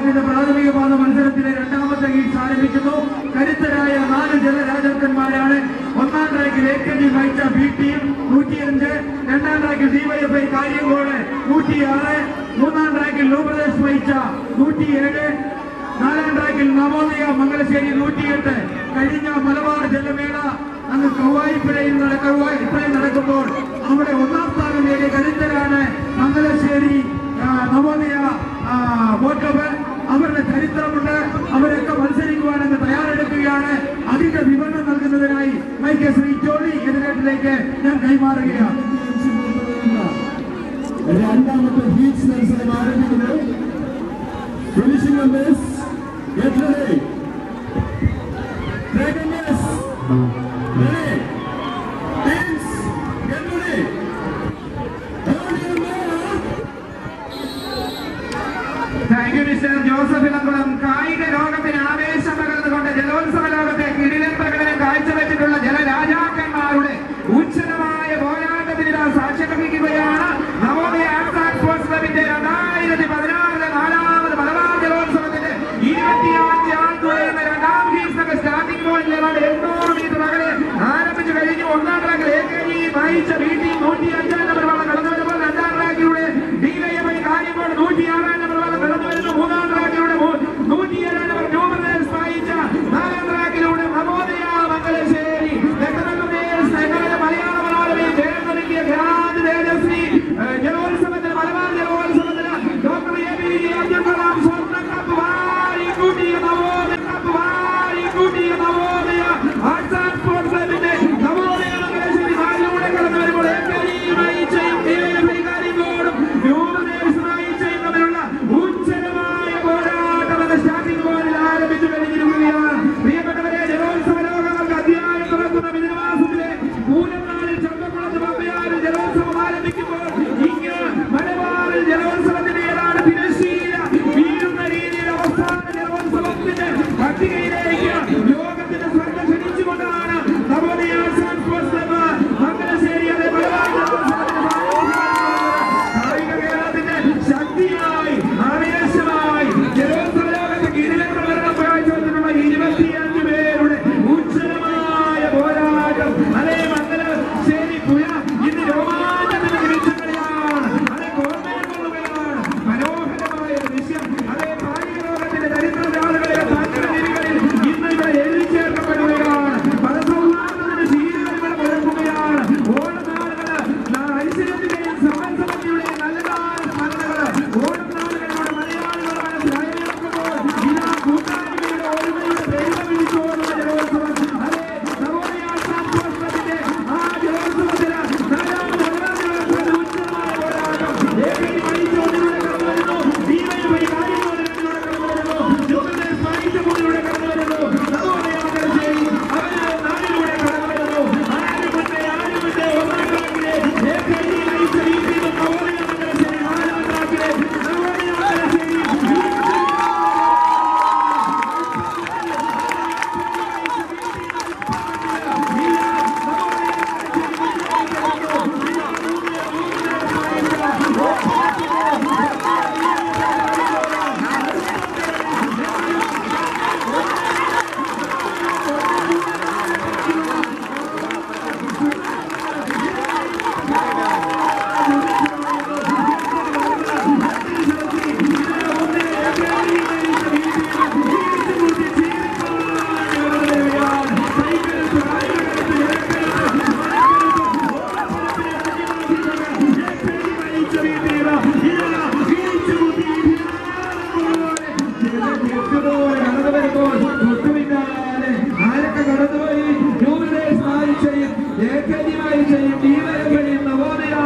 വിഭാഗത്തിന്റെ പ്രാഥമിക പാത മത്സരത്തിലെ രണ്ടാമത്തെ ഗീസ് ആരംഭിക്കുന്നു. കരുത്തരായ 4 ജലരാജാക്കന്മാരാണ്. ഒന്നാം ട്രാക്കിൽ AKG വഹിച്ച ബി ടീം 105, രണ്ടാം ട്രാക്കിൽ DYFI കാര്യങ്കോട് 106, മൂന്നാം ട്രാക്കിൽ ലൂപ്രദേശ് വഹിച്ച 107, നാലാം ട്രാക്കിൽ നവോദയ മംഗലശ്ശേരി 108. കഴിഞ്ഞ മലബാർ ജലമേള അങ്ങ് കവായിപ്പുഴയിൽ നടക്കുമ്പോൾ അവിടെ ഒന്നാം സ്ഥാനം നേടിയ കരുത്തരാണ് മംഗലശ്ശേരി നവോദയ ബോട്ട് ക്ലബ്ബ്. അവരുടെ ചരിത്രമുണ്ട്. അവരൊക്കെ മത്സരിക്കുവാനങ്ങ് തയ്യാറെടുക്കുകയാണ്. അതിന്റെ വിവരണം നൽകുന്നതിനായി മൈക്ക് ശ്രീ ജോളി എതിരേറ്റിലേക്ക് ഞാൻ കൈമാറുകയാണ്. രണ്ടാമത്തെ ഹീറ്റ്സ് മത്സരം ആരംഭിക്കുന്നത്. Finishing numbers get ready. Dragon yes. Ready. Teams get ready. Thank you mister Joseph Elamkulam. കായിക ലോകത്തിന് ആവേശം പകർന്നുകൊണ്ട് ജലോത്സവ ലോകത്തെ കിടിലൻ പ്രകടനം കാഴ്ചവെച്ചിട്ടുള്ള ജലരാജാക്കന്മാരുടെ ഉജ്ജ്വലമായ പോരാട്ടത്തിന് സാക്ഷ്യം വഹിക്കുകയാണ് നവോദയ ആർട്സ് ആൻഡ് സ്പോർട്സ് ക്ലബിന്റെ 2016 നാലാമത് മലബാർ ജലോത്സവത്തിന്റെ 25 ആൾ തുഴയുന്ന രണ്ടാം ഹീറ്റ്സ് സ്റ്റാർട്ടിംഗ് പോയിന്റ് 800 മീറ്റർ അകലെ ആരംഭിച്ചു കഴിഞ്ഞു. ഒന്നാം ട്രാക്കിൽ AKG വഹിച്ച ബി ടീം 105 നമ്പർ വള്ളം കടന്നു വരുമ്പോൾ രണ്ടാം ട്രാക്കിലൂടെ DYFI കാര്യങ്കോട് 106 നമ്പർ വള്ളം കടന്നു വരുന്നു. മൂന്നാം ട്രാക്കിലൂടെ 107 നമ്പർ ലൂപ്രദേശ് വഹിച്ച നാലാം ട്രാക്കിലൂടെ നവോദയ മംഗലശ്ശേരി മലയാള മനോരമയിൽ ജയം നൽകിയ ഖ്യാതി തേജസ്വി ജലോത്സവത്തിന് മലബാർ ജലോത്സവത്തിന് ഡോക്ടർ APJ അബ്ദുൽ കലാം സ്വർണ്ണ കപ്പ് വാരിക്കൂട്ടിയ നവോദയ ആർട്സ് ആൻഡ് സ്പോർട്സ് ക്ലബിന്റെ നവോദയ മംഗലശ്ശേരി നാലിലൂടെ കടന്നു വരുമ്പോൾ AKG വഹിച്ചയും DYFI കാര്യങ്കോടും ലൂപ്രദേശ് വഹിച്ചയും തമ്മിലുള്ള ഉജ്ജ്വലമായ പോരാട്ടം സ്റ്റാർട്ടിംഗ് പോയിന്റിൽ ആരംഭിച്ചു കഴിഞ്ഞിരിക്കുകയാണ്. പ്രിയപ്പെട്ടവരെ, ജലോത്സവ ലോകങ്ങൾക്ക് അധ്യായം തുറക്കുന്ന മിഥുനമാസത്തിലെ മൂലനാളിൽ ചമ്പക്കുളത്ത് പമ്പയാറിൽ ജലോത്സവം ആരംഭിക്കുമ്പോൾ ഇങ്ങ് മലബാറിൽ ജലോത്സവത്തിന്റെ ഏതാണ് തിരശ്ശീല വീഴുന്ന രീതിയിൽ അവസാന ജലോത്സവത്തിന്റെ പട്ടികയിലേക്ക് ലോകത്തിന്റെ ശ്രദ്ധ ക്ഷണിച്ചുകൊണ്ടാണ് Navodaya arts and sports club Mangalassery അതേ മലബാർ ജലോത്സവത്തിന്റെ കായിക കേരളത്തിന്റെ ശക്തിയായി ആവേശമായി ജലോത്സവ ലോകത്ത് കിടിലൻ പ്രകടനം കാഴ്ചവെച്ചിട്ടുള്ള 25 പേരുടെ ഉജ്ജ്വലമായ പോരാട്ടം. അതേ മംഗലശ്ശേരി പുഴ ഇന്ന് രോമാഞ്ചത്തിന്റെ നിമിഷങ്ങളിലാണ്. അതേ കോർമ്മയാണ് മനോഹരമായ ദൃശ്യം. അതേ കായിക ലോകത്തിന്റെ ചരിത്രജാലകളിലെ താല്പര്യങ്ങളിൽ ഇന്ന് ഇവിടെ എഴുതിച്ചേർക്കപ്പെടുകയാണ്. പരസൗഹാർദ്ദത്തിന്റെ ശീലകളിവിടെ മുഴക്കുകയാണ്. ഓണനാളുകള് ഐശ്വര്യത്തിന്റെയും സമത്വത്തിന്റെയും നല്ലതായ സ്മരണകള് ഓണനാളുകളിലൂടെ മലയാളികളുടെ മനസ്സിൽ അയവിറക്കുമ്പോൾ ഇതാ കൂട്ടായ്മയുടെ ഒരുമയുടെ ദൈവ വിളിച്ചോടുന്ന ജലോത്സവം. അതേ നവോദയ ആർട്സ് ആൻഡ് സ്പോർട്സ് ക്ലബിന്റെ ആ ജലോത്സവത്തിന് നാലാമത് മലബാർ ജലോത്സവത്തിൽ ഉജ്ജ്വലമായ പോരാട്ടം. AKG വഹിച്ചോടിലൂടെ കടന്നു വരുന്നു. DYFI കാര്യങ്കോട് രണ്ടിലൂടെ കടന്നു വരുന്നു. ലൂപ്രദേശ് വഹിച്ച മൂന്നിലൂടെ കടന്നു വരുന്നു. നവോദയ മംഗലശ്ശേരി അവര് 4ലൂടെ കടന്നു വരുന്നു. ആരും മുന്നേ ഒന്നാം ട്രാക്കിലെ AKG വഹിച്ച ഈ ടീം നവോദയ മംഗലശ്ശേരി നാലാം ട്രാക്കിലെ നവോദയ മംഗലശ്ശേരി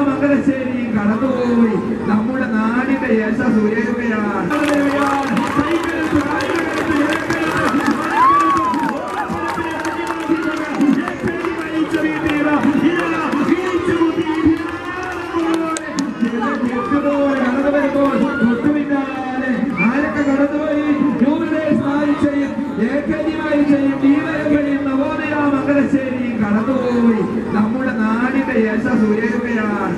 മംഗലശ്ശേരിയും കടന്നുപോയി നമ്മുടെ നാടിന്റെ യശസ് ഉയരുകയാണ്. ആരൊക്കെ കടന്നുപോയി നവോദയ മംഗലശ്ശേരിയും കടന്നുപോയി നമ്മുടെ നാടിന്റെ യശസ് ഉയരുകയാണ്.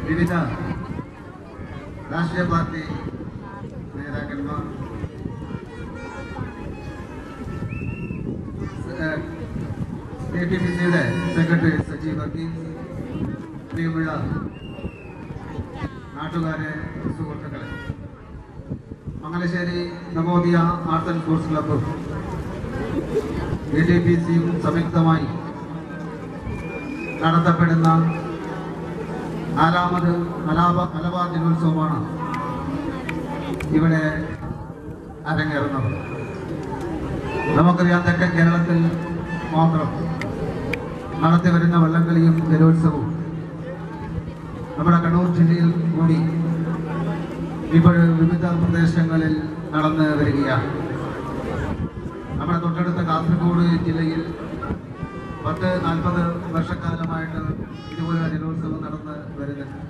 വിവിധ രാഷ്ട്രീയ പാർട്ടി നേതാക്കന്മാർ, ATPCയുടെ സെക്രട്ടറി സജീവ് വർഗീസ്, പ്രിയമുള്ള നാട്ടുകാരെ, സുഹൃത്തുക്കളെ, Mangalassery Navodaya arts and sports ക്ലബ്ബും ATPCയും സംയുക്തമായി നടത്തപ്പെടുന്ന 4ാമത് മലബാർ ദിനോത്സവമാണ് ഇവിടെ അരങ്ങേറുന്നത്. നമുക്കറിയാം, തെക്കൻ കേരളത്തിൽ മാത്രം നടത്തിവരുന്ന വള്ളംകളിയും ജലോത്സവവും നമ്മുടെ കണ്ണൂർ ജില്ലയിൽ കൂടി ഇപ്പോൾ വിവിധ പ്രദേശങ്ങളിൽ നടന്നു വരികയാണ്. നമ്മുടെ തൊട്ടടുത്ത കാസർഗോഡ് ജില്ലയിൽ 10-40 വർഷക്കാലമായിട്ട് ഇതുപോലെ ജലോത്സവം നടന്ന് വരുന്നുണ്ട്.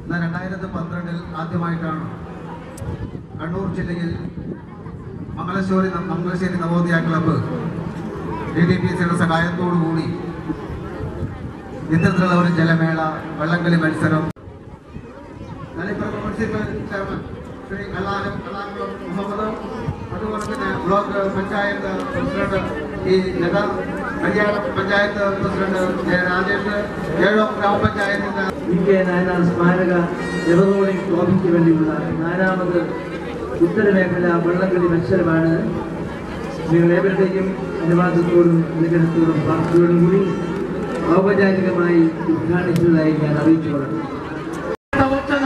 എന്നാൽ 2012 ആദ്യമായിട്ടാണ് കണ്ണൂർ ജില്ലയിൽ മംഗലശ്ശേരി നവോദയ ക്ലബ്ബ് ATPCയുടെ സഹായത്തോടുകൂടി ഇത്തരത്തിലുള്ള ഒരു ജലമേള, വള്ളംകളി മത്സരം മുനിസിപ്പൽ ചെയർമാൻ ശ്രീ കലാകുളം മുഹമ്മദ്, അതുപോലെ തന്നെ block panchayat president panchayat president Rajesh, Ezhome ഗ്രാമപഞ്ചായത്തിന്റെ നായനാർ സ്മാരക എവറോളിംഗ് ട്രോഫിക്ക് വേണ്ടിയുള്ള 4ാമത് ഉത്തരമേഖല വള്ളംകളി മത്സരമാണ്. നിങ്ങൾ ഏവരുടെയും അനുവാദത്തോടും അനുഗ്രഹത്തോടും പ്രാർത്ഥനയോടും കൂടി ഔപചാരികമായി ഉദ്ഘാടിച്ചതായി ഞാൻ അറിയിച്ചു കൊള്ളട്ടെ.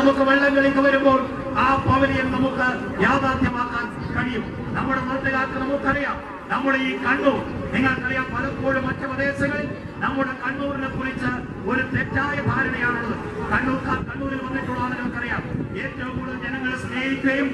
നമുക്ക് വള്ളംകളിക്ക് വരുമ്പോൾ ആ പവലിയൻ നമുക്ക് യാഥാർത്ഥ്യമാക്കാൻ കഴിയും. നമ്മുടെ നാട്ടുകാർക്ക് നമുക്കറിയാം, നമ്മുടെ ഈ കണ്ണൂർ, നിങ്ങൾക്കറിയാം, പലപ്പോഴും മറ്റു പ്രദേശങ്ങളിൽ നമ്മുടെ കണ്ണൂരിനെ കുറിച്ച് ഒരു തെറ്റായ ധാരണയാണുള്ളത്. കണ്ണൂരിൽ വന്നിട്ടുള്ള ആളുകൾക്കറിയാം, ഏറ്റവും കൂടുതൽ ജനങ്ങളെ സ്നേഹിക്കുകയും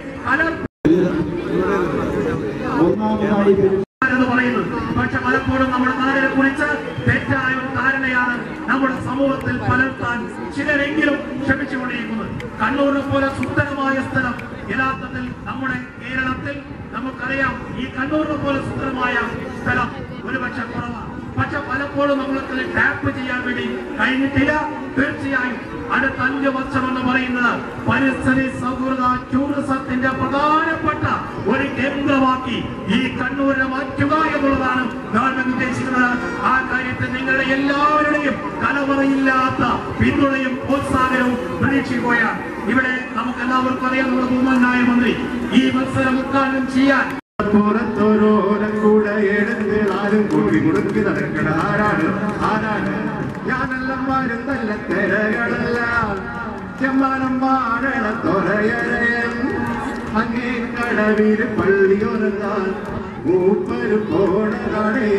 എന്ന് പറയുന്നത്. പക്ഷെ പലപ്പോഴും നമ്മുടെ നാടിനെ കുറിച്ച് തെറ്റായ ഒരു ധാരണയാണ് നമ്മുടെ സമൂഹത്തിൽ പലർത്താൻ ചിലരെങ്കിലും ശ്രമിച്ചുകൊണ്ടിരിക്കുന്നത്. കണ്ണൂരിനെ പോലെ സുന്ദരമായ സ്ഥലം യഥാർത്ഥത്തിൽ നമ്മുടെ കേരളത്തിൽ നമുക്കറിയാം. ഈ കണ്ണൂരിനെ പോലെ സുന്ദരമായ സ്ഥലം ഒരുപക്ഷെ കുറവാണ്. പക്ഷെ പലപ്പോഴും നമ്മൾക്ക് ടാപ്പ് ചെയ്യാൻ വേണ്ടി കഴിഞ്ഞിട്ടില്ല. തീർച്ചയായും അടുത്ത 5 വർഷം എന്ന് പറയുന്നത് പരിസ്ഥിതി സൗഹൃദ ടൂറിസത്തിന്റെ പ്രധാനപ്പെട്ട ഒരു കേന്ദ്രമാക്കി ഈ കണ്ണൂരിനെ മാറ്റുക എന്നുള്ളതാണ് ഗവൺമെന്റ് ഉദ്ദേശിക്കുന്നത്. ആ കാര്യത്തിൽ നിങ്ങളുടെ എല്ലാവരുടെയും കലവറയില്ലാത്ത പിന്തുണയും പ്രോത്സാഹനവും പ്രതീക്ഷിക്കുകയാണ്. ഇവിടെ നമുക്ക് എല്ലാവർക്കും അറിയാം, നമ്മുടെ ബഹുമാനായ മന്ത്രി ഈ മത്സരം ഉദ്ഘാടനം ചെയ്യാൻ പുറത്തൊരോരം കൂടെ എടുത്ത് ആരും കൂടി മുടുക്കി നടക്കണ ആരാണ് ഞാനെല്ലാം വരുന്നല്ല തിരകളല്ല ചെമ്മാനം മാറണ തൊരയരയൻ അങ്ങേ കടവിൽ പള്ളിയൊരുങ്ങാൻ മൂപ്പര് പോണതാണേ.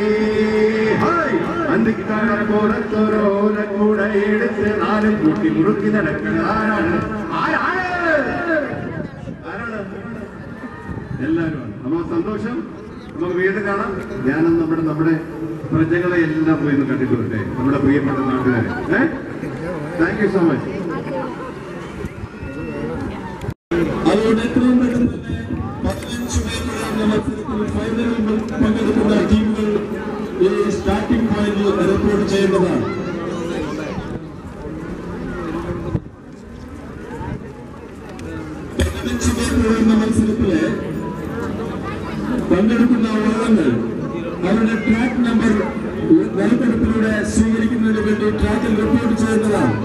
അന്തിക്കട പുറത്തൊരോരം കൂടെ എടുത്ത് ആരും കൂട്ടി മുറുക്കി നടക്കണ ആരാണ് എല്ലാവരും. നമുക്ക് സന്തോഷം, നമുക്ക് വീണ്ടും കാണാം. ഞാനും നമ്മുടെ പ്രജകളെ എല്ലാം പോയി ഒന്ന് കണ്ടിട്ട് വരട്ടെ, നമ്മുടെ പ്രിയപ്പെട്ട നാട്ടുകാരെ. Thank you so much. അതുകൊണ്ട് എത്രയും പെട്ടെന്ന് തന്നെ 15 പേരുടെ മത്സരത്തിൽ ഫൈനലിൽ പങ്കെടുക്കുന്ന ടീമുകൾ ഈ സ്റ്റാർട്ടിംഗ് പോയിന്റിൽ റിപ്പോർട്ട് ചെയ്യേണ്ടതാണ്. മത്സരത്തില് പങ്കെടുക്കുന്ന വള്ളങ്ങൾ അവരുടെ ട്രാക്ക് നമ്പർ വലപ്പെടുപ്പിലൂടെ സ്വീകരിക്കുന്നതിന് വേണ്ടി ട്രാക്കിൽ റിപ്പോർട്ട് ചെയ്യുന്നതാണ്.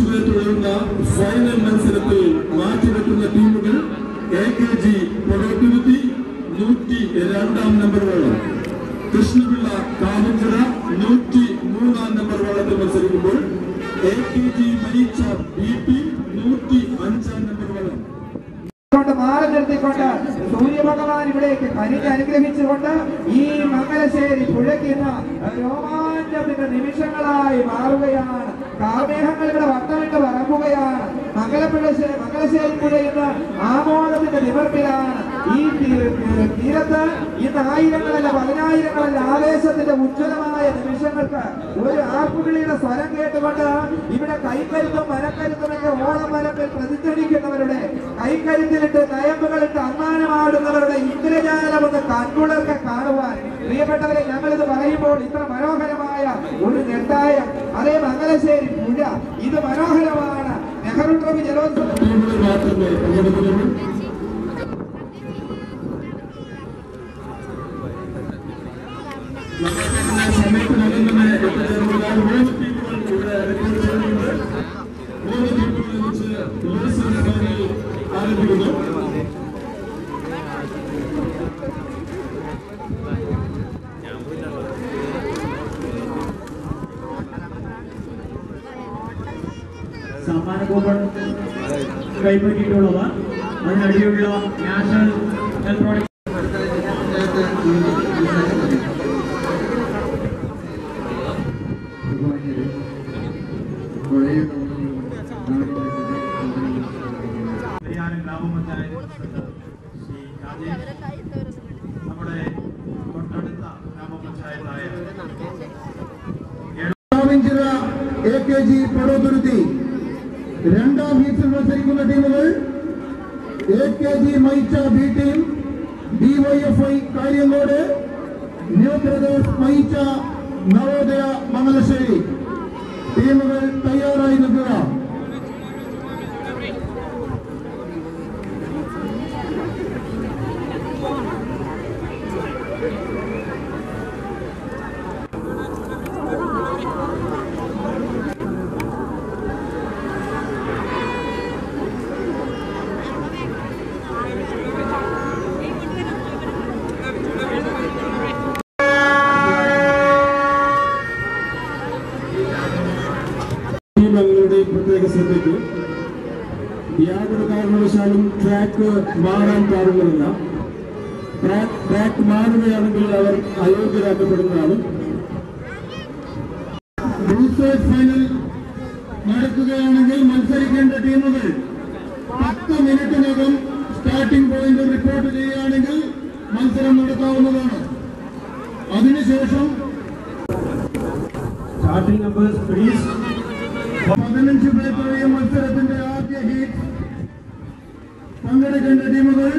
പേർ തുടരുന്ന ഫൈനൽ മത്സരത്തിൽ മാറ്റിവെക്കുന്ന ടീമുകൾ AKG പ്രൊഡക്ടിവിറ്റി 102 നമ്പർ വള്ളം, കൃഷ്ണപിള്ള കാവഞ്ചിറ 103 നമ്പർ വള്ളത്തിൽ മത്സരിക്കുമ്പോൾ AKG മരീച്ച BP 105 നമ്പർ വള്ളം മാറി നിർത്തിക്കൊണ്ട് സൂര്യഭഗവാൻ ഇവിടേക്ക് കനിഞ്ഞ് അനുഗ്രഹിച്ചുകൊണ്ട് ഈ മംഗലശ്ശേരി പുഴയ്ക്കുന്ന രോമാഞ്ചത്തിന്റെ നിമിഷങ്ങളായി മാറുകയാണ്. കാർമേഘങ്ങൾ ഇവിടെ വട്ടമിട്ട് പറക്കുകയാണ്. മംഗലശ്ശേരി പുഴ ഇന്ന് ആമോദത്തിന്റെ നിവർത്തിലാണ്. ഈ തീരത്ത് ഇന്ന് ആയിരങ്ങളല്ല പതിനായിരങ്ങളല്ല ആവേശത്തിന്റെ ഉജ്ജ്വലമായ നിമിഷങ്ങൾക്ക് ഒരു ആർപ്പുവിളിയുടെ സ്വരം കേട്ടുകൊണ്ട് ഇവിടെ കൈക്കരുത്തും മനക്കരുത്തുമൊക്കെ ഓണം വരപ്പിൽ പ്രതിധ്വനിക്കുന്നവരുടെ കൈക്കരുത്തിലിട്ട് നയമ്പുകളിട്ട് അമ്മാനമാടുന്നവരുടെ ഇന്ദ്രജാലമൊന്ന് കൺകുളർക്ക് കാണുവാൻ പ്രിയപ്പെട്ടവരെ, ഞങ്ങളിത് പറയുമ്പോൾ ഇത്ര മനോഹരമായ ഒരു നെട്ടായം, അതേ മംഗലശ്ശേരി പുഴ, ഇത് മനോഹരമാണ്. നെഹ്റു ട്രോഫി ജലോത്സവം സമയത്ത് നൽകുന്ന എത്തിച്ചേർന്നാൽ 3 ടീമുകൾ ഇവിടെ റിപ്പോർട്ട് ചെയ്യുന്നുണ്ട്. 3 ടീമുകൾ വെച്ച് ആരംഭിക്കുന്നു. സമ്മാന കൂപ്പൺ കൈപ്പറ്റിയിട്ടുള്ളവ അതിനടിയുള്ള നാഷണൽ ഇലക്ട്രോണിക് ഗ്രാമപഞ്ചായത്ത് ശ്രീ രാജേഷ്, നമ്മുടെ തൊട്ടടുത്ത ഗ്രാമപഞ്ചായത്തായ AKG പടോതുരുത്തി രണ്ടാം ഹീറ്റിൽ മത്സരിക്കുന്ന ടീമുകൾ AKG Maicha B team, DYFI Kariyankode, new brothers Maicha Navodaya Mangalassery. ടീമുകൾ തയ്യാറായി നിൽക്കുക. പ്രത്യേക ശ്രദ്ധയ്ക്ക് യാതൊരു കാരണവശാലും ട്രാക്ക് മാറാൻ പാടുള്ളതല്ല. ട്രാക്ക് മാറുകയാണെങ്കിൽ അവർ അയോഗ്യരാക്കപ്പെടുന്നതാണ്. ഫൈനൽ നടക്കുകയാണെങ്കിൽ മത്സരിക്കേണ്ട ടീമുകൾ 10 മിനിറ്റിനകം സ്റ്റാർട്ടിംഗ് പോയിന്റ് റിപ്പോർട്ട് ചെയ്യുകയാണെങ്കിൽ മത്സരം നടത്താവുന്നതാണ്. അതിനുശേഷം സ്റ്റാർട്ടിംഗ് നമ്പേഴ്സ് പ്ലീസ്. 15 പേർ മത്സരത്തിന്റെ ആദ്യ ഹീറ്റ് പങ്കെടുക്കേണ്ട ടീമുകൾ